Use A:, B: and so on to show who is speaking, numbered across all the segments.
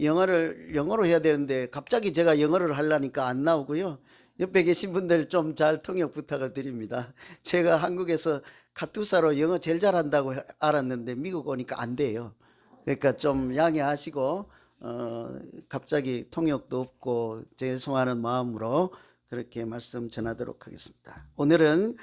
A: 영어로 해야 되는데 갑자기 제가 영어를 하려니까 안 나오고요. 옆에 계신 분들 좀 잘 통역 부탁을 드립니다. 제가 한국에서 카투사로 영어 제일 잘한다고 알았는데 미국 오니까 안 돼요. 그러니까 좀 양해하시고 갑자기 통역도 없고 죄송하는 마음으로 그렇게 말씀 전하도록 하겠습니다. 오늘은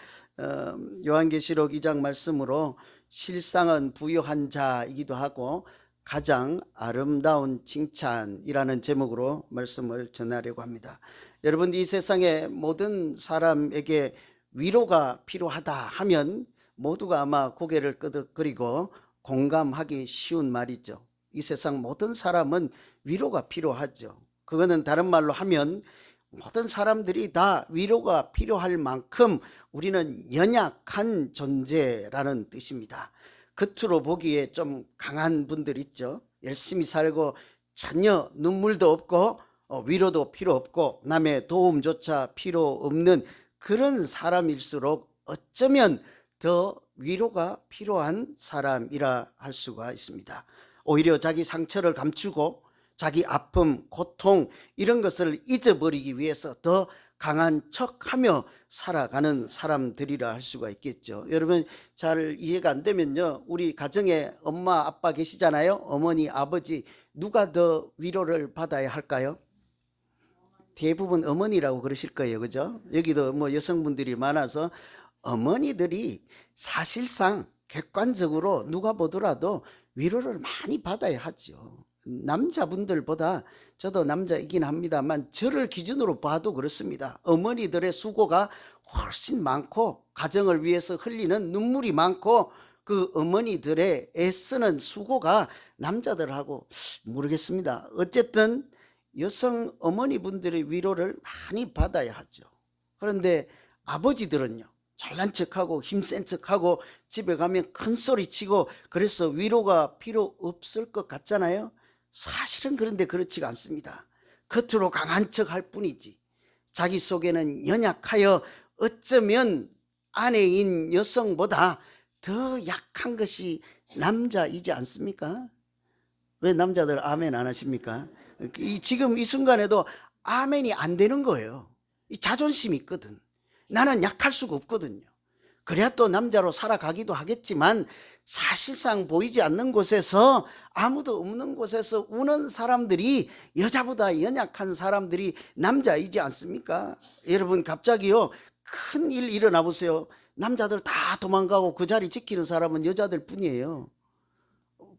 A: 요한계시록 2장 말씀으로 실상은 부유한 자이기도 하고 가장 아름다운 칭찬이라는 제목으로 말씀을 전하려고 합니다. 여러분, 이 세상의 모든 사람에게 위로가 필요하다 하면 모두가 아마 고개를 끄덕거리고 공감하기 쉬운 말이죠. 이 세상 모든 사람은 위로가 필요하죠. 그거는 다른 말로 하면 모든 사람들이 다 위로가 필요할 만큼 우리는 연약한 존재라는 뜻입니다. 겉으로 보기에 좀 강한 분들 있죠. 열심히 살고 전혀 눈물도 없고 위로도 필요 없고 남의 도움조차 필요 없는 그런 사람일수록 어쩌면 더 위로가 필요한 사람이라 할 수가 있습니다. 오히려 자기 상처를 감추고 자기 아픔, 고통 이런 것을 잊어버리기 위해서 더 강한 척하며 살아가는 사람들이라 할 수가 있겠죠. 여러분, 잘 이해가 안 되면요, 우리 가정에 엄마 아빠 계시잖아요. 어머니 아버지 누가 더 위로를 받아야 할까요? 대부분 어머니라고 그러실 거예요. 그죠? 여기도 뭐 여성분들이 많아서 어머니들이 사실상 객관적으로 누가 보더라도 위로를 많이 받아야 하죠. 남자분들보다, 저도 남자이긴 합니다만 저를 기준으로 봐도 그렇습니다. 어머니들의 수고가 훨씬 많고 가정을 위해서 흘리는 눈물이 많고 그 어머니들의 애쓰는 수고가 남자들하고 모르겠습니다. 어쨌든 여성 어머니분들의 위로를 많이 받아야 하죠. 그런데 아버지들은요, 잘난 척하고 힘센 척하고 집에 가면 큰 소리 치고 그래서 위로가 필요 없을 것 같잖아요. 사실은 그런데 그렇지가 않습니다. 겉으로 강한 척할 뿐이지 자기 속에는 연약하여 어쩌면 아내인 여성보다 더 약한 것이 남자이지 않습니까? 왜 남자들 아멘 안 하십니까? 지금 이 순간에도 아멘이 안 되는 거예요. 이 자존심이 있거든. 나는 약할 수가 없거든요. 그래야 또 남자로 살아가기도 하겠지만 사실상 보이지 않는 곳에서, 아무도 없는 곳에서 우는 사람들이, 여자보다 연약한 사람들이 남자이지 않습니까? 여러분, 갑자기요 큰 일 일어나 보세요. 남자들 다 도망가고 그 자리 지키는 사람은 여자들 뿐이에요.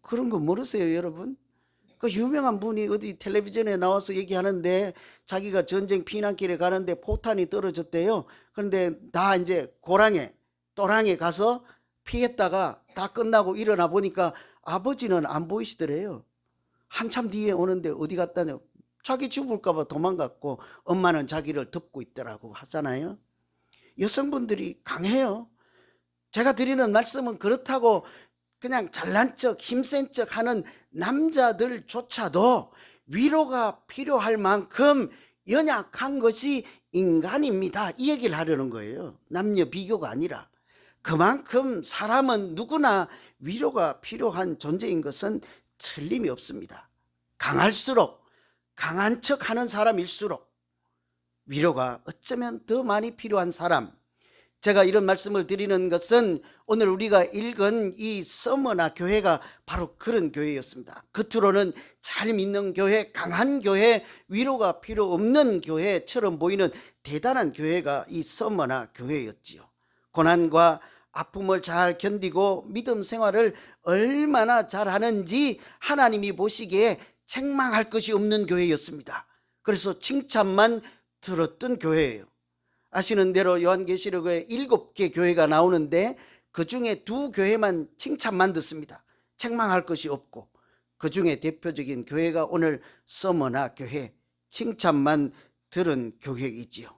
A: 그런 거 모르세요, 여러분? 그 유명한 분이 어디 텔레비전에 나와서 얘기하는데 자기가 전쟁 피난길에 가는데 포탄이 떨어졌대요. 그런데 다 이제 고랑에 또랑에 가서 피했다가 다 끝나고 일어나 보니까 아버지는 안 보이시더래요. 한참 뒤에 오는데 어디 갔다뇨? 자기 죽을까 봐 도망갔고 엄마는 자기를 덮고 있더라고 하잖아요. 여성분들이 강해요. 제가 드리는 말씀은 그렇다고 그냥 잘난 척 힘센 척 하는 남자들조차도 위로가 필요할 만큼 연약한 것이 인간입니다. 이 얘기를 하려는 거예요. 남녀 비교가 아니라. 그만큼 사람은 누구나 위로가 필요한 존재인 것은 틀림이 없습니다. 강할수록, 강한 척 하는 사람일수록 위로가 어쩌면 더 많이 필요한 사람. 제가 이런 말씀을 드리는 것은 오늘 우리가 읽은 이 서머나 교회가 바로 그런 교회였습니다. 겉으로는 잘 믿는 교회, 강한 교회, 위로가 필요 없는 교회처럼 보이는 대단한 교회가 이 서머나 교회였지요. 고난과 아픔을 잘 견디고 믿음 생활을 얼마나 잘하는지 하나님이 보시기에 책망할 것이 없는 교회였습니다. 그래서 칭찬만 들었던 교회예요. 아시는 대로 요한계시록에 7개 교회가 나오는데 그 중에 2교회만 칭찬만 듣습니다. 책망할 것이 없고, 그 중에 대표적인 교회가 오늘 서머나 교회, 칭찬만 들은 교회이지요.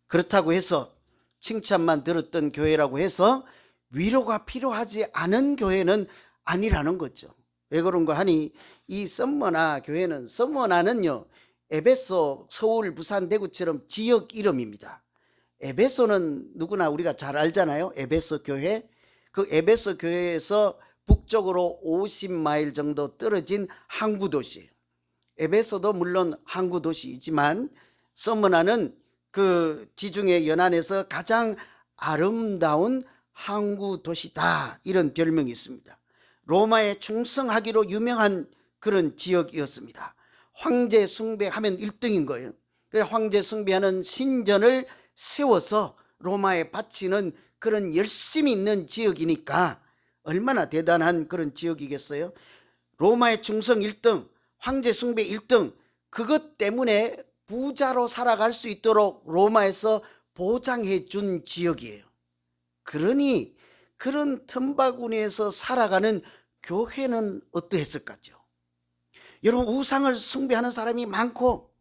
A: 그렇다고 해서 칭찬만 들었던 교회라고 해서 위로가 필요하지 않은 교회는 아니라는 거죠. 왜 그런가 하니 이 서머나 교회는, 서머나는요 에베소, 서울, 부산, 대구처럼 지역 이름입니다. 에베소는 누구나 우리가 잘 알잖아요. 에베소 교회. 그 에베소 교회에서 북쪽으로 50마일 정도 떨어진 항구 도시예요. 에베소도 물론 항구 도시이지만 서머나는 그 지중해 연안에서 가장 아름다운 항구 도시다, 이런 별명이 있습니다. 로마에 충성하기로 유명한 그런 지역이었습니다. 황제 숭배하면 1등인 거예요. 황제 숭배하는 신전을 세워서 로마에 바치는 그런 열심이 있는 지역이니까 얼마나 대단한 그런 지역이겠어요. 로마의 충성 1등, 황제 숭배 1등, 그것 때문에 부자로 살아갈 수 있도록 로마에서 보장해 준 지역이에요. 그러니 그런 틈바구니에서 살아가는 교회는 어떠했을까죠? 여러분, 우상을 숭배하는 사람이 많고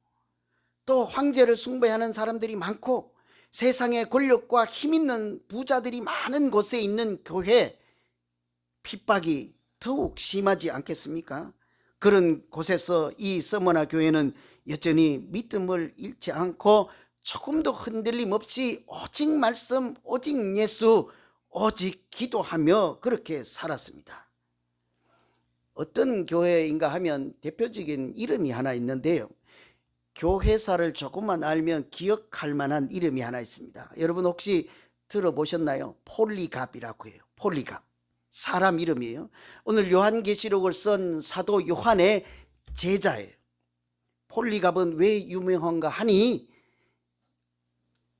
A: 또 황제를 숭배하는 사람들이 많고 세상에 권력과 힘 있는 부자들이 많은 곳에 있는 교회, 핍박이 더욱 심하지 않겠습니까? 그런 곳에서 이 서머나 교회는 여전히 믿음을 잃지 않고 조금도 흔들림 없이 오직 말씀, 오직 예수, 오직 기도하며 그렇게 살았습니다. 어떤 교회인가 하면 대표적인 이름이 하나 있는데요. 교회사를 조금만 알면 기억할 만한 이름이 하나 있습니다. 여러분 혹시 들어보셨나요? 폴리갑이라고 해요. 폴리갑. 사람 이름이에요. 오늘 요한계시록을 쓴 사도 요한의 제자예요. 폴리갑은 왜 유명한가 하니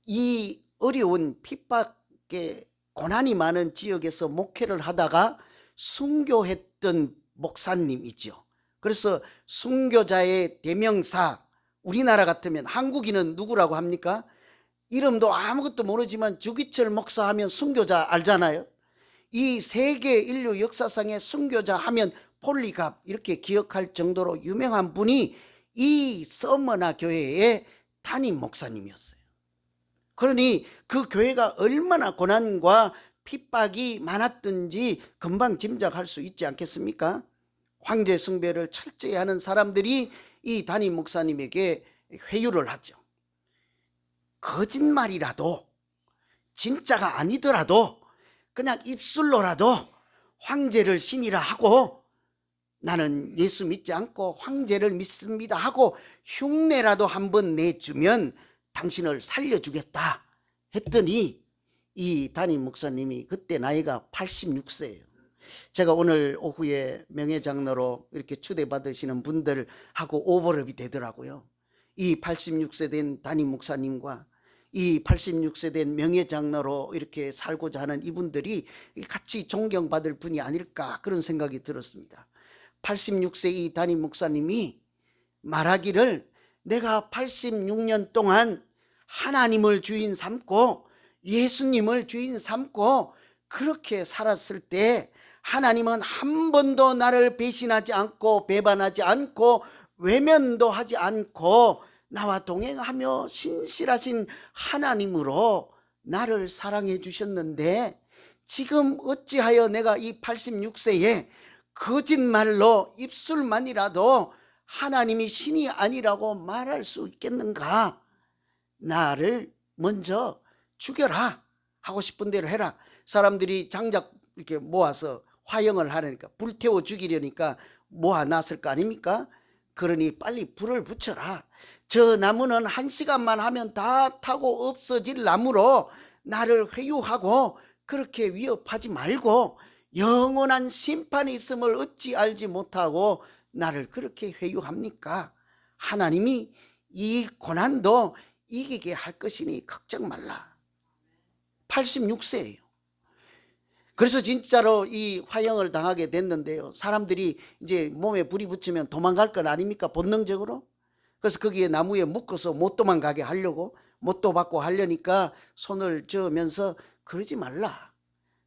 A: 이 어려운 핍박에 고난이 많은 지역에서 목회를 하다가 순교했던 목사님이죠. 그래서 순교자의 대명사, 우리나라 같으면 한국인은 누구라고 합니까? 이름도 아무것도 모르지만 주기철 목사 하면 순교자 알잖아요. 이 세계 인류 역사상의 순교자 하면 폴리갑, 이렇게 기억할 정도로 유명한 분이 이 서머나 교회의 담임 목사님이었어요. 그러니 그 교회가 얼마나 고난과 핍박이 많았든지 금방 짐작할 수 있지 않겠습니까? 황제 숭배를 철저히 하는 사람들이 이 담임 목사님에게 회유를 하죠. 거짓말이라도, 진짜가 아니더라도 그냥 입술로라도 황제를 신이라 하고 나는 예수 믿지 않고 황제를 믿습니다 하고 흉내라도 한번 내주면 당신을 살려주겠다 했더니 이 담임 목사님이 그때 나이가 86세예요. 제가 오늘 오후에 명예장로로 이렇게 초대받으시는 분들하고 오버랩이 되더라고요. 이 86세 된 담임 목사님과 이 86세 된 명예장로로 이렇게 살고자 하는 이분들이 같이 존경받을 분이 아닐까, 그런 생각이 들었습니다. 86세 이 담임 목사님이 말하기를, 내가 86년 동안 하나님을 주인 삼고 예수님을 주인 삼고 그렇게 살았을 때 하나님은 한 번도 나를 배신하지 않고 배반하지 않고 외면도 하지 않고 나와 동행하며 신실하신 하나님으로 나를 사랑해 주셨는데 지금 어찌하여 내가 이 86세에 거짓말로 입술만이라도 하나님이 신이 아니라고 말할 수 있겠는가? 나를 먼저 죽여라, 하고 싶은 대로 해라. 사람들이 장작 이렇게 모아서 화형을 하려니까, 불태워 죽이려니까 모아놨을 거 아닙니까? 그러니 빨리 불을 붙여라. 저 나무는 1시간만 하면 다 타고 없어질 나무로 나를 회유하고 그렇게 위협하지 말고 영원한 심판이 있음을 어찌 알지 못하고 나를 그렇게 회유합니까? 하나님이 이 고난도 이기게 할 것이니 걱정 말라. 86세예요. 그래서 진짜로 이 화형을 당하게 됐는데요. 사람들이 이제 몸에 불이 붙으면 도망갈 것 아닙니까? 본능적으로. 그래서 거기에 나무에 묶어서 못 도망가게 하려고, 못도 받고 하려니까 손을 저으면서 그러지 말라.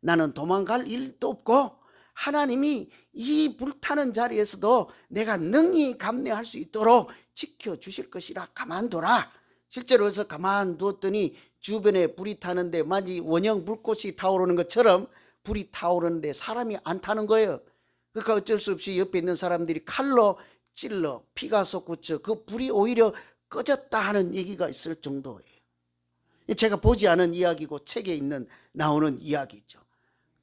A: 나는 도망갈 일도 없고 하나님이 이 불타는 자리에서도 내가 능히 감내할 수 있도록 지켜주실 것이라 가만둬라. 실제로 해서 가만두었더니 주변에 불이 타는데 마치 원형 불꽃이 타오르는 것처럼 불이 타오르는데 사람이 안 타는 거예요. 그러니까 어쩔 수 없이 옆에 있는 사람들이 칼로 찔러 피가 솟구쳐 그 불이 오히려 꺼졌다 하는 얘기가 있을 정도예요. 제가 보지 않은 이야기고 책에 있는 나오는 이야기죠.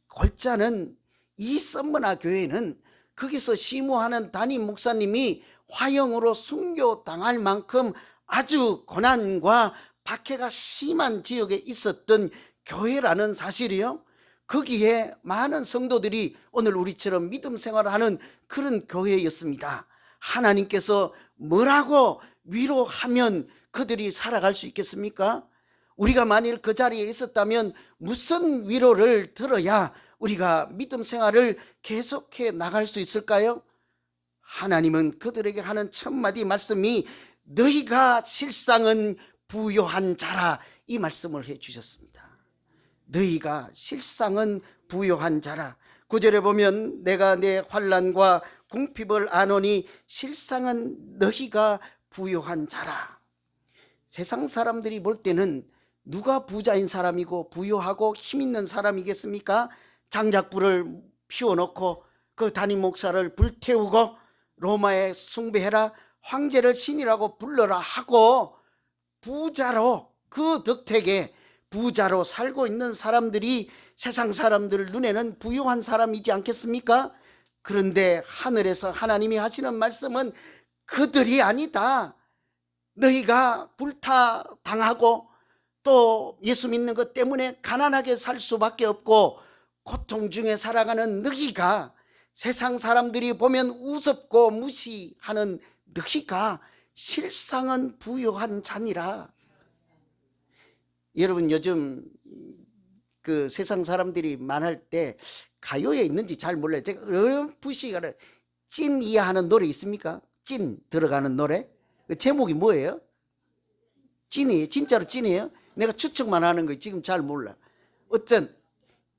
A: 골자는 이 서머나 교회는 거기서 심호하는 담임 목사님이 화형으로 순교당할 만큼 아주 고난과 박해가 심한 지역에 있었던 교회라는 사실이요. 거기에 많은 성도들이 오늘 우리처럼 믿음 생활을 하는 그런 교회였습니다. 하나님께서 뭐라고 위로하면 그들이 살아갈 수 있겠습니까? 우리가 만일 그 자리에 있었다면 무슨 위로를 들어야 우리가 믿음 생활을 계속해 나갈 수 있을까요? 하나님은 그들에게 하는 첫 마디 말씀이 너희가 실상은 부요한 자라, 이 말씀을 해 주셨습니다. 너희가 실상은 부요한 자라. 9절에 보면 내가 내 환난과 궁핍을 아노니 실상은 너희가 부요한 자라. 세상 사람들이 볼 때는 누가 부자인 사람이고 부유하고 힘 있는 사람이겠습니까? 장작불을 피워놓고 그 담임 목사를 불태우고 로마에 숭배해라, 황제를 신이라고 불러라 하고 부자로, 그 덕택에 부자로 살고 있는 사람들이 세상 사람들 눈에는 부유한 사람이지 않겠습니까? 그런데 하늘에서 하나님이 하시는 말씀은 그들이 아니다. 너희가 불타당하고 또 예수 믿는 것 때문에 가난하게 살 수밖에 없고 고통 중에 살아가는 너희가, 세상 사람들이 보면 우습고 무시하는 너희가 실상은 부요한 자니라. 여러분, 요즘 그 세상 사람들이 말할 때 가요에 있는지 잘 몰라요. 제가 어렴풋이 찐 이해하는 노래 있습니까? 찐 들어가는 노래? 그 제목이 뭐예요? 찐이에요? 진짜로 찐이에요? 내가 추측만 하는 거 지금 잘 몰라. 어떤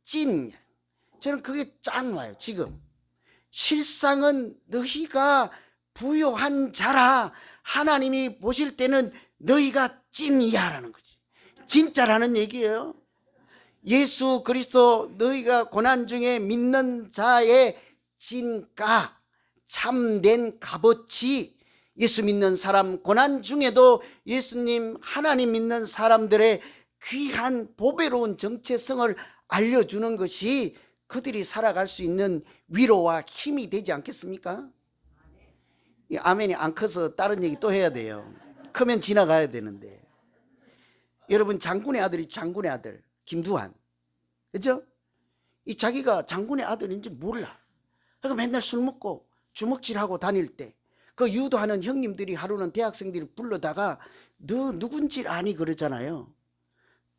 A: 찐, 저는 그게 짠 와요. 지금 실상은 너희가 부요한 자라. 하나님이 보실 때는 너희가 찐이야라는 거지. 진짜라는 얘기예요. 예수 그리스도 너희가 고난 중에 믿는 자의 진가, 참된 값어치, 예수 믿는 사람 고난 중에도 예수님 하나님 믿는 사람들의 귀한 보배로운 정체성을 알려주는 것이 그들이 살아갈 수 있는 위로와 힘이 되지 않겠습니까? 이 아멘이 안 커서 다른 얘기 또 해야 돼요. 크면 지나가야 되는데. 여러분, 장군의 아들이 장군의 아들 김두한, 그죠? 이 자기가 장군의 아들인지 몰라. 그러니까 맨날 술 먹고 주먹질하고 다닐 때 그 유도하는 형님들이 하루는 대학생들이 불러다가 너 누군지 아니 그러잖아요.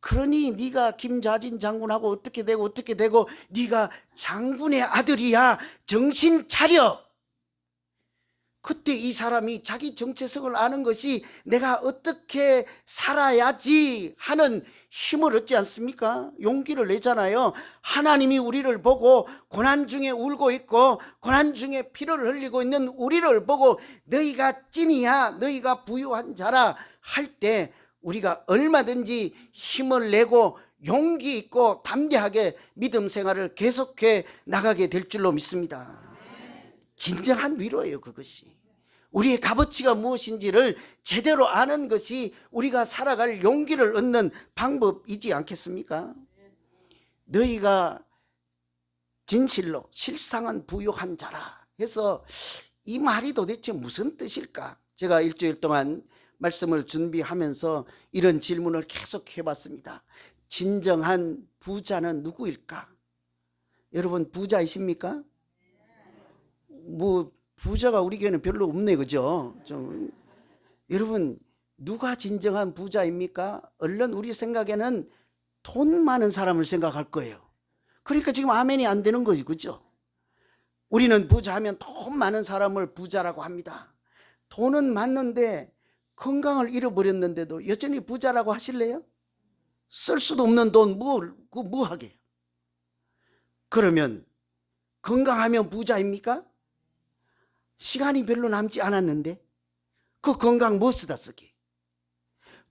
A: 그러니 네가 김자진 장군하고 어떻게 되고 네가 장군의 아들이야, 정신 차려. 그때 이 사람이 자기 정체성을 아는 것이 내가 어떻게 살아야지 하는 힘을 얻지 않습니까? 용기를 내잖아요. 하나님이 우리를 보고 고난 중에 울고 있고 고난 중에 피를 흘리고 있는 우리를 보고 너희가 찐이야, 너희가 부유한 자라 할 때 우리가 얼마든지 힘을 내고 용기 있고 담대하게 믿음 생활을 계속해 나가게 될 줄로 믿습니다. 진정한 위로예요. 그것이 우리의 값어치가 무엇인지를 제대로 아는 것이 우리가 살아갈 용기를 얻는 방법이지 않겠습니까? 너희가 진실로 실상은 부요한 자라 해서 이 말이 도대체 무슨 뜻일까? 제가 일주일 동안 말씀을 준비하면서 이런 질문을 계속 해봤습니다. 진정한 부자는 누구일까? 여러분, 부자이십니까? 뭐 부자가 우리 교회는 별로 없네, 그죠? 여러분, 누가 진정한 부자입니까? 얼른 우리 생각에는 돈 많은 사람을 생각할 거예요. 그러니까 지금 아멘이 안 되는 거지, 그죠? 우리는 부자하면 돈 많은 사람을 부자라고 합니다. 돈은 많는데 건강을 잃어버렸는데도 여전히 부자라고 하실래요? 쓸 수도 없는 돈 뭐 하게요? 그러면 건강하면 부자입니까? 시간이 별로 남지 않았는데 그 건강 뭐 쓰다 쓰게?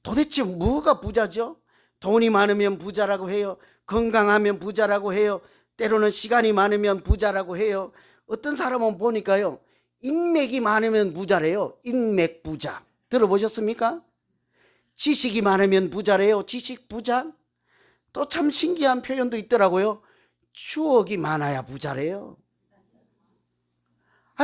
A: 도대체 뭐가 부자죠? 돈이 많으면 부자라고 해요. 건강하면 부자라고 해요. 때로는 시간이 많으면 부자라고 해요. 어떤 사람은 보니까요, 인맥이 많으면 부자래요. 인맥 부자. 들어보셨습니까? 지식이 많으면 부자래요. 지식 부자. 또 참 신기한 표현도 있더라고요. 추억이 많아야 부자래요.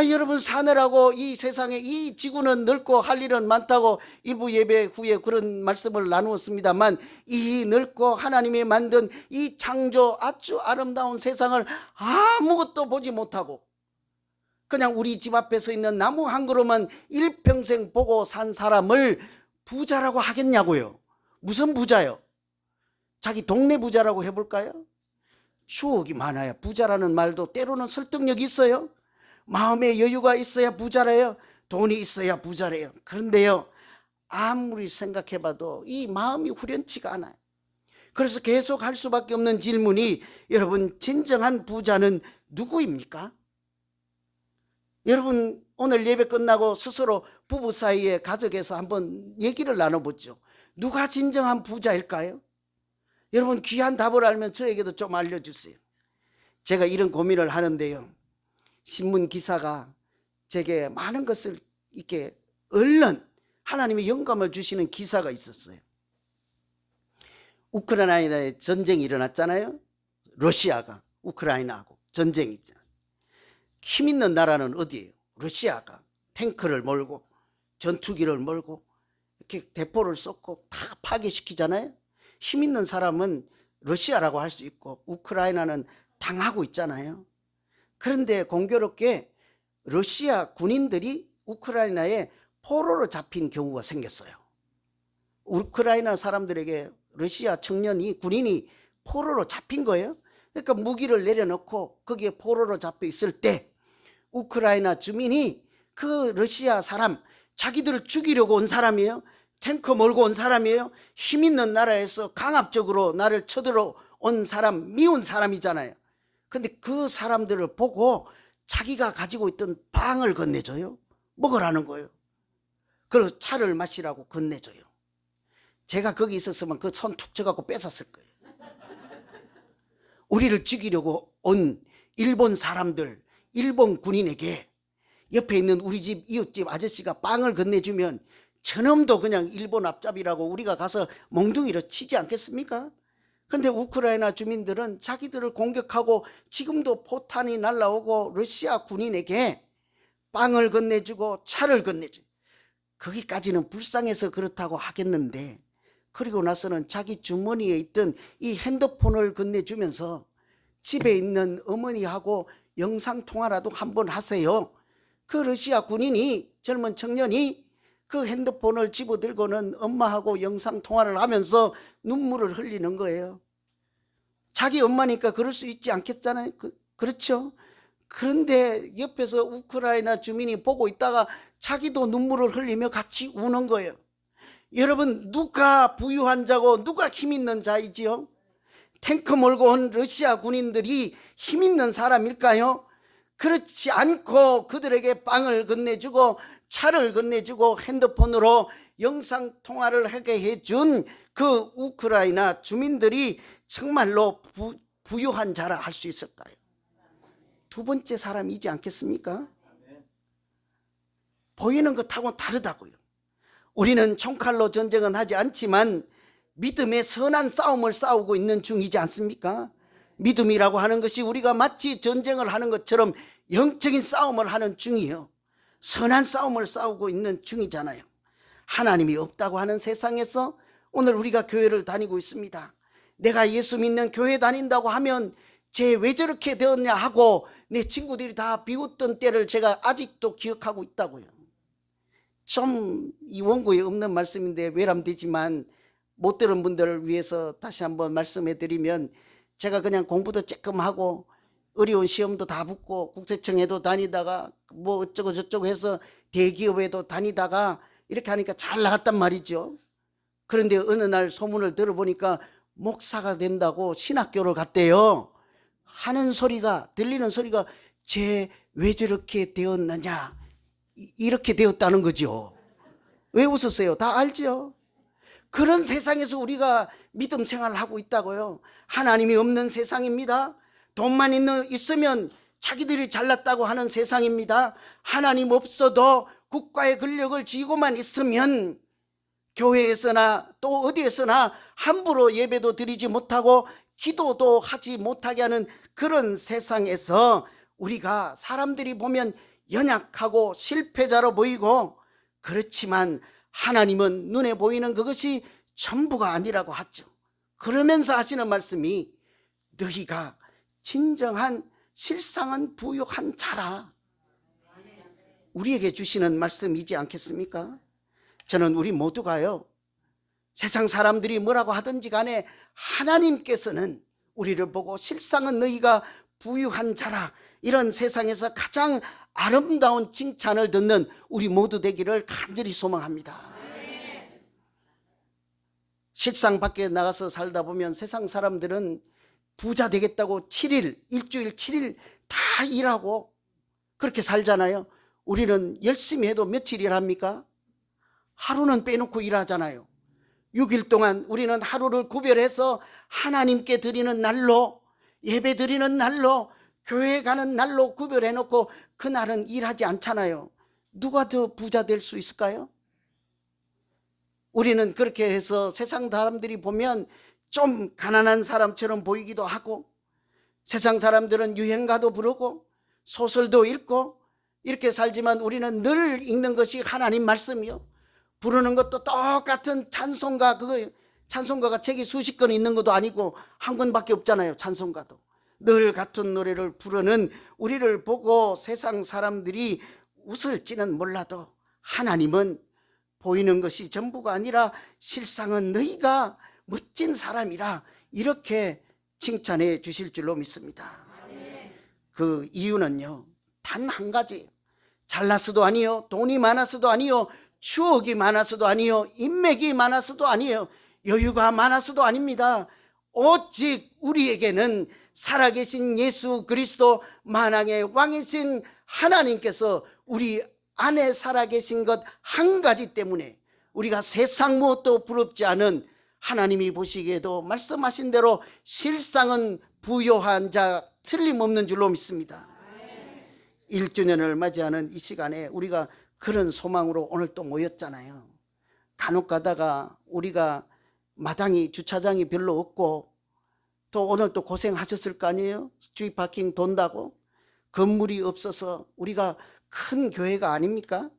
A: 여러분 사느라고 이 세상에 이 지구는 넓고 할 일은 많다고 일부 예배 후에 그런 말씀을 나누었습니다만, 이 넓고 하나님이 만든 이 창조 아주 아름다운 세상을 아무것도 보지 못하고 그냥 우리 집 앞에 서 있는 나무 한 그루만 일평생 보고 산 사람을 부자라고 하겠냐고요. 무슨 부자요? 자기 동네 부자라고 해볼까요? 수억이 많아야 부자라는 말도 때로는 설득력이 있어요. 마음의 여유가 있어야 부자래요. 돈이 있어야 부자래요. 그런데요, 아무리 생각해봐도 이 마음이 후련치가 않아요. 그래서 계속 할 수밖에 없는 질문이, 여러분 진정한 부자는 누구입니까? 여러분 오늘 예배 끝나고 스스로 부부 사이에 가족에서 한번 얘기를 나눠보죠. 누가 진정한 부자일까요? 여러분 귀한 답을 알면 저에게도 좀 알려주세요. 제가 이런 고민을 하는데요, 신문 기사가 제게 많은 것을 이렇게 얼른 하나님의 영감을 주시는 기사가 있었어요. 우크라이나에 전쟁이 일어났잖아요. 러시아가 우크라이나하고 전쟁이 있잖아요. 힘 있는 나라는 어디예요? 러시아가 탱크를 몰고 전투기를 몰고 이렇게 대포를 쏟고 다 파괴시키잖아요. 힘 있는 사람은 러시아라고 할 수 있고 우크라이나는 당하고 있잖아요. 그런데 공교롭게 러시아 군인들이 우크라이나에 포로로 잡힌 경우가 생겼어요. 우크라이나 사람들에게 러시아 청년이, 군인이 포로로 잡힌 거예요. 그러니까 무기를 내려놓고 거기에 포로로 잡혀 있을 때 우크라이나 주민이 그 러시아 사람, 자기들을 죽이려고 온 사람이에요. 탱크 몰고 온 사람이에요. 힘 있는 나라에서 강압적으로 나를 쳐들어온 사람, 미운 사람이잖아요. 근데 그 사람들을 보고 자기가 가지고 있던 빵을 건네줘요. 먹으라는 거예요. 그리고 차를 마시라고 건네줘요. 제가 거기 있었으면 그 손 툭 쳐갖고 뺏었을 거예요. 우리를 죽이려고 온 일본 사람들, 일본 군인에게 옆에 있는 우리 집 이웃집 아저씨가 빵을 건네주면 저놈도 그냥 일본 앞잡이라고 우리가 가서 몽둥이로 치지 않겠습니까? 근데 우크라이나 주민들은 자기들을 공격하고 지금도 포탄이 날라오고 러시아 군인에게 빵을 건네주고 차를 건네줘요. 거기까지는 불쌍해서 그렇다고 하겠는데, 그리고 나서는 자기 주머니에 있던 이 핸드폰을 건네주면서 집에 있는 어머니하고 영상통화라도 한번 하세요. 그 러시아 군인이, 젊은 청년이 그 핸드폰을 집어들고는 엄마하고 영상통화를 하면서 눈물을 흘리는 거예요. 자기 엄마니까 그럴 수 있지 않겠잖아요. 그렇죠? 그런데 옆에서 우크라이나 주민이 보고 있다가 자기도 눈물을 흘리며 같이 우는 거예요. 여러분, 누가 부유한 자고 누가 힘 있는 자이지요? 탱크 몰고 온 러시아 군인들이 힘 있는 사람일까요? 그렇지 않고 그들에게 빵을 건네주고 차를 건네주고 핸드폰으로 영상통화를 하게 해준 그 우크라이나 주민들이 정말로 부유한 자라 할 수 있을까요? 두 번째 사람이지 않겠습니까? 보이는 것하고는 다르다고요. 우리는 총칼로 전쟁은 하지 않지만 믿음의 선한 싸움을 싸우고 있는 중이지 않습니까? 믿음이라고 하는 것이 우리가 마치 전쟁을 하는 것처럼 영적인 싸움을 하는 중이에요. 선한 싸움을 싸우고 있는 중이잖아요. 하나님이 없다고 하는 세상에서 오늘 우리가 교회를 다니고 있습니다. 내가 예수 믿는 교회 다닌다고 하면 쟤 왜 저렇게 되었냐 하고 내 친구들이 다 비웃던 때를 제가 아직도 기억하고 있다고요. 좀 이 원고에 없는 말씀인데 외람되지만 못 들은 분들을 위해서 다시 한번 말씀해 드리면, 제가 그냥 공부도 조금 하고 어려운 시험도 다 붙고 국세청에도 다니다가 뭐 어쩌고 저쩌고 해서 대기업에도 다니다가 이렇게 하니까 잘 나갔단 말이죠. 그런데 어느 날 소문을 들어보니까 목사가 된다고 신학교를 갔대요. 하는 소리가, 들리는 소리가 쟤 왜 저렇게 되었느냐, 이렇게 되었다는 거죠. 왜 웃으세요? 다 알죠? 그런 세상에서 우리가 믿음 생활을 하고 있다고요. 하나님이 없는 세상입니다. 돈만 있으면 자기들이 잘났다고 하는 세상입니다. 하나님 없어도 국가의 권력을 쥐고만 있으면 교회에서나 또 어디에서나 함부로 예배도 드리지 못하고 기도도 하지 못하게 하는 그런 세상에서 우리가 사람들이 보면 연약하고 실패자로 보이고, 그렇지만 하나님은 눈에 보이는 그것이 전부가 아니라고 하죠. 그러면서 하시는 말씀이 너희가 진정한 실상은 부유한 자라. 우리에게 주시는 말씀이지 않겠습니까? 저는 우리 모두가요, 세상 사람들이 뭐라고 하든지 간에 하나님께서는 우리를 보고 실상은 너희가 부유한 자라, 이런 세상에서 가장 아름다운 칭찬을 듣는 우리 모두 되기를 간절히 소망합니다. 실상 밖에 나가서 살다 보면 세상 사람들은 부자 되겠다고 7일, 일주일 7일 다 일하고 그렇게 살잖아요. 우리는 열심히 해도 며칠 일합니까? 하루는 빼놓고 일하잖아요. 6일 동안 우리는 하루를 구별해서 하나님께 드리는 날로, 예배 드리는 날로, 교회 가는 날로 구별해놓고 그날은 일하지 않잖아요. 누가 더 부자 될 수 있을까요? 우리는 그렇게 해서 세상 사람들이 보면 좀 가난한 사람처럼 보이기도 하고, 세상 사람들은 유행가도 부르고 소설도 읽고 이렇게 살지만 우리는 늘 읽는 것이 하나님 말씀이요, 부르는 것도 똑같은 찬송가, 찬송가가 책이 수십 권 있는 것도 아니고 한 권밖에 없잖아요. 찬송가도 늘 같은 노래를 부르는 우리를 보고 세상 사람들이 웃을지는 몰라도 하나님은 보이는 것이 전부가 아니라 실상은 너희가 멋진 사람이라, 이렇게 칭찬해 주실 줄로 믿습니다. 그 이유는요, 단 한 가지. 잘났어도 아니요, 돈이 많았어도 아니요, 추억이 많았어도 아니요, 인맥이 많았어도 아니에요, 여유가 많았어도 아닙니다. 오직 우리에게는 살아계신 예수 그리스도 만왕의 왕이신 하나님께서 우리 안에 살아계신 것 한 가지 때문에 우리가 세상 무엇도 부럽지 않은, 하나님이 보시기에도 말씀하신 대로 실상은 부요한 자 틀림없는 줄로 믿습니다. 1주년을 맞이하는 이 시간에 우리가 그런 소망으로 오늘 또 모였잖아요. 간혹 가다가 우리가 마당이, 주차장이 별로 없고, 또 오늘 또 고생하셨을 거 아니에요? 스트리트 파킹 돈다고. 건물이 없어서 우리가 큰 교회가 아닙니까?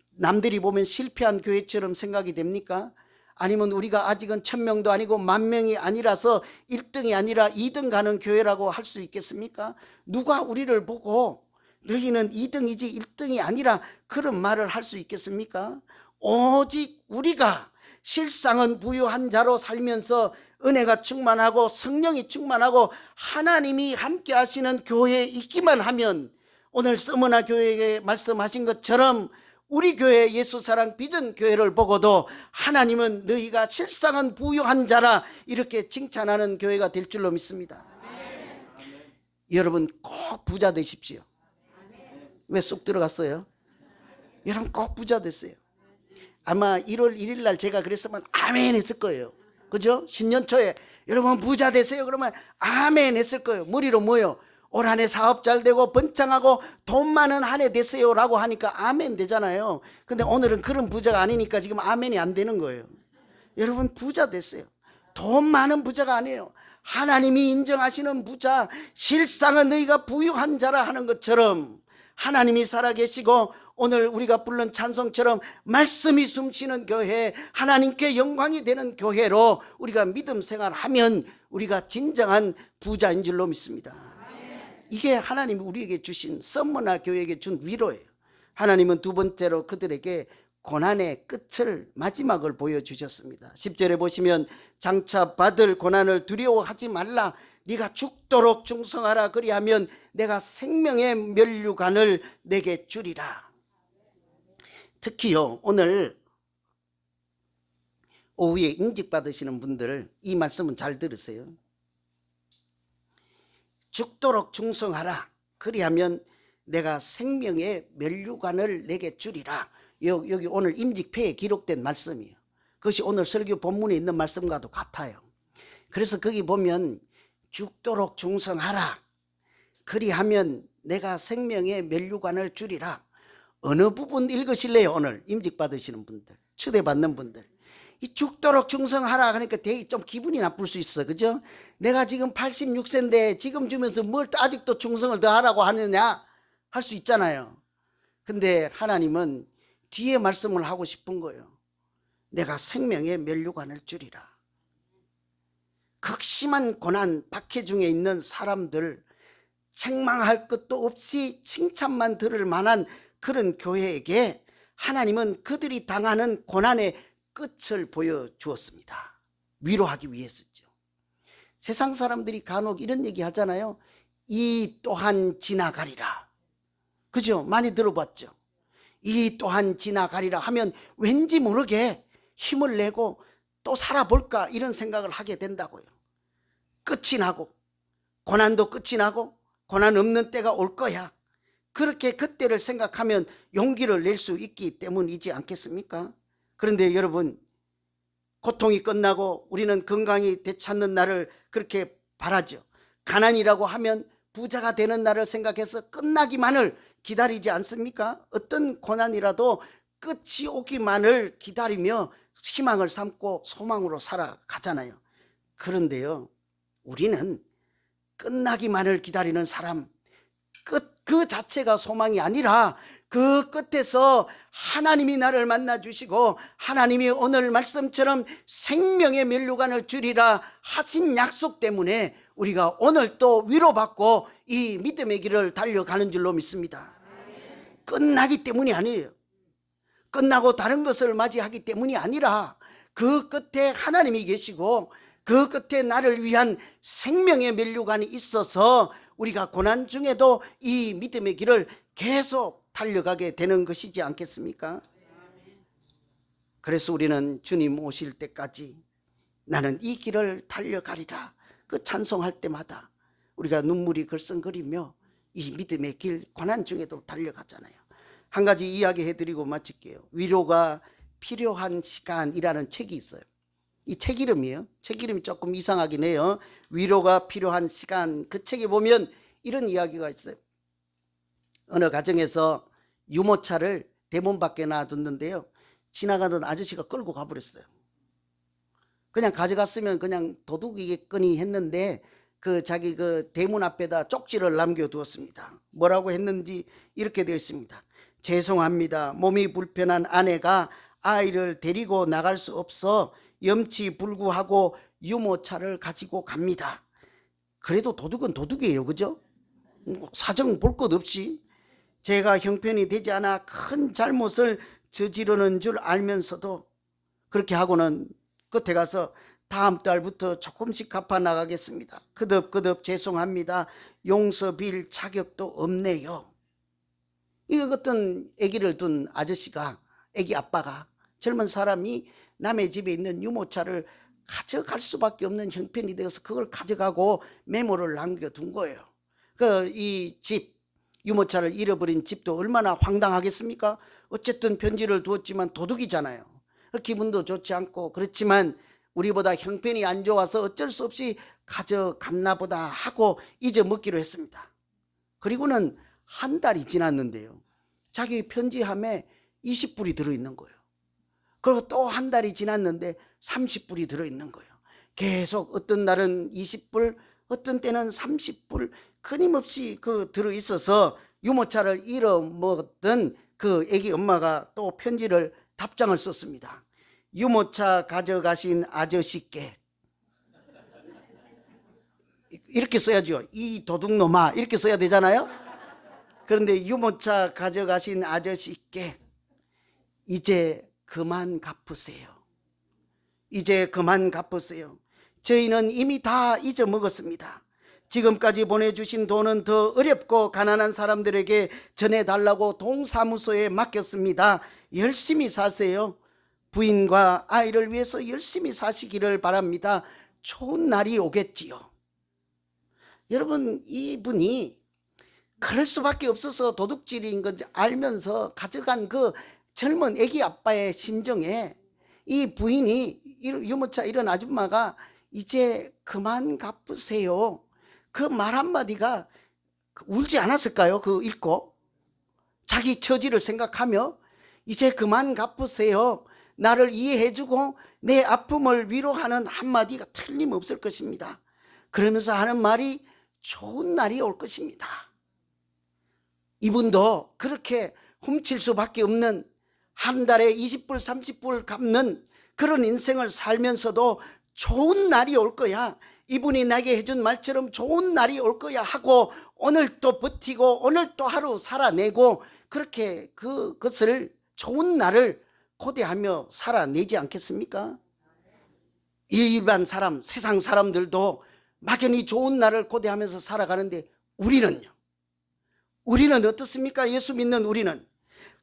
A: 남들이 보면 실패한 교회처럼 생각이 됩니까? 아니면 우리가 아직은 1000명도 아니고 10,000명이 아니라서 1등이 아니라 2등 가는 교회라고 할 수 있겠습니까? 누가 우리를 보고 너희는 2등이지 1등이 아니라 그런 말을 할 수 있겠습니까? 오직 우리가 실상은 부유한 자로 살면서 은혜가 충만하고 성령이 충만하고 하나님이 함께 하시는 교회에 있기만 하면, 오늘 서머나 교회에 말씀하신 것처럼 우리 교회 예수사랑 비전 교회를 보고도 하나님은 너희가 실상은 부유한 자라, 이렇게 칭찬하는 교회가 될 줄로 믿습니다. 여러분 꼭 부자 되십시오. 왜 쑥 들어갔어요? 여러분 꼭 부자 됐어요. 아마 1월 1일 날 제가 그랬으면 아멘 했을 거예요. 그죠? 신년 초에 여러분 부자 되세요 그러면 아멘 했을 거예요. 머리로 뭐요? 올 한 해 사업 잘 되고 번창하고 돈 많은 한 해 되세요 라고 하니까 아멘 되잖아요. 근데 오늘은 그런 부자가 아니니까 지금 아멘이 안 되는 거예요. 여러분 부자 됐어요. 돈 많은 부자가 아니에요. 하나님이 인정하시는 부자, 실상은 너희가 부유한 자라 하는 것처럼 하나님이 살아계시고 오늘 우리가 부른 찬송처럼 말씀이 숨쉬는 교회, 하나님께 영광이 되는 교회로 우리가 믿음 생활하면 우리가 진정한 부자인 줄로 믿습니다. 이게 하나님이 우리에게 주신, 서머나 교회에게 준 위로예요. 하나님은 두 번째로 그들에게 고난의 끝을, 마지막을 보여주셨습니다. 10절에 보시면 장차 받을 고난을 두려워하지 말라. 네가 죽도록 충성하라. 그리하면 내가 생명의 면류관을 내게 주리라. 특히요, 오늘 오후에 인직 받으시는 분들 이 말씀은 잘 들으세요. 죽도록 충성하라. 그리하면 내가 생명의 면류관을 내게 주리라. 여기 오늘 임직표에 기록된 말씀이에요. 그것이 오늘 설교 본문에 있는 말씀과도 같아요. 그래서 거기 보면 죽도록 충성하라. 그리하면 내가 생명의 면류관을 주리라. 어느 부분 읽으실래요? 오늘 임직 받으시는 분들, 추대받는 분들. 이 죽도록 충성하라 하니까 되게 좀 기분이 나쁠 수 있어. 그죠? 내가 지금 86세인데 지금 주면서 뭘 아직도 충성을 더 하라고 하느냐 할 수 있잖아요. 근데 하나님은 뒤에 말씀을 하고 싶은 거예요. 내가 생명의 면류관을 주리라. 극심한 고난, 박해 중에 있는 사람들, 책망할 것도 없이 칭찬만 들을 만한 그런 교회에게 하나님은 그들이 당하는 고난의 끝을 보여주었습니다. 위로하기 위해서죠. 세상 사람들이 간혹 이런 얘기 하잖아요. 이 또한 지나가리라. 그죠? 많이 들어봤죠. 이 또한 지나가리라 하면 왠지 모르게 힘을 내고 또 살아볼까 이런 생각을 하게 된다고요. 끝이 나고 고난도 끝이 나고 고난 없는 때가 올 거야. 그렇게 그때를 생각하면 용기를 낼 수 있기 때문이지 않겠습니까? 그런데 여러분, 고통이 끝나고 우리는 건강이 되찾는 날을 그렇게 바라죠. 가난이라고 하면 부자가 되는 날을 생각해서 끝나기만을 기다리지 않습니까? 어떤 고난이라도 끝이 오기만을 기다리며 희망을 삼고 소망으로 살아가잖아요. 그런데요, 우리는 끝나기만을 기다리는 사람, 끝 그 자체가 소망이 아니라 그 끝에서 하나님이 나를 만나 주시고 하나님이 오늘 말씀처럼 생명의 면류관을 주리라 하신 약속 때문에 우리가 오늘 또 위로받고 이 믿음의 길을 달려가는 줄로 믿습니다. 끝나기 때문이 아니에요. 끝나고 다른 것을 맞이하기 때문이 아니라 그 끝에 하나님이 계시고 그 끝에 나를 위한 생명의 면류관이 있어서 우리가 고난 중에도 이 믿음의 길을 계속 달려가게 되는 것이지 않겠습니까? 그래서 우리는 주님 오실 때까지 나는 이 길을 달려가리라 그 찬송할 때마다 우리가 눈물이 글썽거리며 이 믿음의 길 고난 중에도 달려가잖아요. 한 가지 이야기해드리고 마칠게요. 위로가 필요한 시간이라는 책이 있어요. 이 책 이름이에요. 책 이름이 조금 이상하긴 해요. 위로가 필요한 시간. 그 책에 보면 이런 이야기가 있어요. 어느 가정에서 유모차를 대문 밖에 놔뒀는데요, 지나가던 아저씨가 끌고 가버렸어요. 그냥 가져갔으면 그냥 도둑이겠거니 했는데 자기 대문 앞에다 쪽지를 남겨두었습니다. 뭐라고 했는지 이렇게 되어 있습니다. 죄송합니다. 몸이 불편한 아내가 아이를 데리고 나갈 수 없어 염치불구하고 유모차를 가지고 갑니다. 그래도 도둑은 도둑이에요. 그죠? 사정 볼 것 없이 제가 형편이 되지 않아 큰 잘못을 저지르는 줄 알면서도 그렇게 하고는 끝에 가서 다음 달부터 조금씩 갚아 나가겠습니다. 그덕그덕 죄송합니다. 용서 빌 자격도 없네요. 이거 어떤 아기를 둔 아저씨가, 아기 아빠가, 젊은 사람이 남의 집에 있는 유모차를 가져갈 수밖에 없는 형편이 되어서 그걸 가져가고 메모를 남겨둔 거예요. 이 집, 유모차를 잃어버린 집도 얼마나 황당하겠습니까? 어쨌든 편지를 두었지만 도둑이잖아요. 기분도 좋지 않고, 그렇지만 우리보다 형편이 안 좋아서 어쩔 수 없이 가져갔나 보다 하고 잊어먹기로 했습니다. 그리고는 한 달이 지났는데요, 자기 편지함에 20불이 들어있는 거예요. 그리고 또 한 달이 지났는데 30불이 들어있는 거예요. 계속 어떤 날은 20불, 어떤 때는 30불 끊임없이 들어있어서 유모차를 잃어먹었던 그 애기 엄마가 또 편지를 답장을 썼습니다. 유모차 가져가신 아저씨께, 이렇게 써야죠. 이 도둑놈아, 이렇게 써야 되잖아요. 그런데 유모차 가져가신 아저씨께 이제 그만 갚으세요. 이제 그만 갚으세요. 저희는 이미 다 잊어먹었습니다. 지금까지 보내주신 돈은 더 어렵고 가난한 사람들에게 전해달라고 동사무소에 맡겼습니다. 열심히 사세요. 부인과 아이를 위해서 열심히 사시기를 바랍니다. 좋은 날이 오겠지요. 여러분, 이분이 그럴 수밖에 없어서 도둑질인 건지 알면서 가져간 그 젊은 애기 아빠의 심정에 이 부인이, 유모차 이런 아줌마가 이제 그만 갚으세요, 그 말 한마디가 울지 않았을까요? 그거 읽고 자기 처지를 생각하며 이제 그만 갚으세요, 나를 이해해주고 내 아픔을 위로하는 한마디가 틀림없을 것입니다. 그러면서 하는 말이 좋은 날이 올 것입니다. 이분도 그렇게 훔칠 수밖에 없는, 한 달에 20불 30불 갚는 그런 인생을 살면서도 좋은 날이 올 거야, 이분이 나에게 해준 말처럼 좋은 날이 올 거야 하고 오늘 또 버티고 오늘 또 하루 살아내고, 그렇게 그것을 좋은 날을 고대하며 살아내지 않겠습니까? 일반 사람, 세상 사람들도 막연히 좋은 날을 고대하면서 살아가는데 우리는 어떻습니까? 예수 믿는 우리는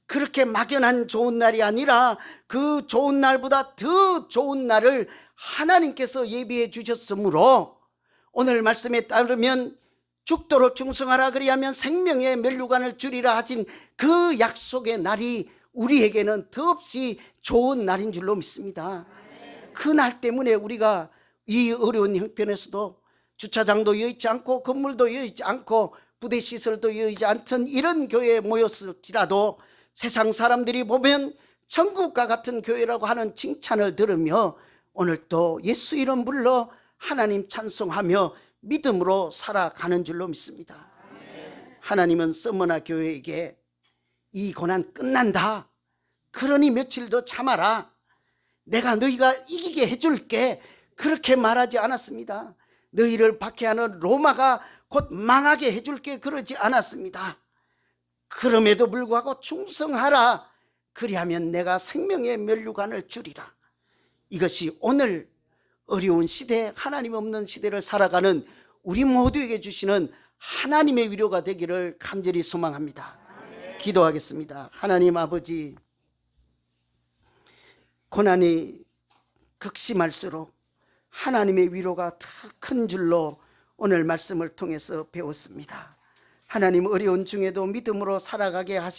A: 그렇게 막연한 좋은 날이 아니라 그 좋은 날보다 더 좋은 날을 하나님께서 예비해 주셨으므로, 오늘 말씀에 따르면 죽도록 충성하라 그리하면 생명의 면류관을 주리라 하신 그 약속의 날이 우리에게는 더없이 좋은 날인 줄로 믿습니다. 그 날 때문에 우리가 이 어려운 형편에서도 주차장도 여의치 않고 건물도 여의치 않고 부대 시설도 여의치 않던 이런 교회에 모였을지라도 세상 사람들이 보면 천국과 같은 교회라고 하는 칭찬을 들으며 오늘도 예수 이름 불러 하나님 찬송하며 믿음으로 살아가는 줄로 믿습니다. 하나님은 서머나 교회에게 이 고난 끝난다, 그러니 며칠 더 참아라, 내가 너희가 이기게 해줄게, 그렇게 말하지 않았습니다. 너희를 박해하는 로마가 곧 망하게 해줄게, 그러지 않았습니다. 그럼에도 불구하고 충성하라, 그리하면 내가 생명의 면류관을 주리라. 이것이 오늘 어려운 시대, 하나님 없는 시대를 살아가는 우리 모두에게 주시는 하나님의 위로가 되기를 간절히 소망합니다. 기도하겠습니다. 하나님 아버지, 고난이 극심할수록 하나님의 위로가 더 큰 줄로 오늘 말씀을 통해서 배웠습니다. 하나님, 어려운 중에도 믿음으로 살아가게 하시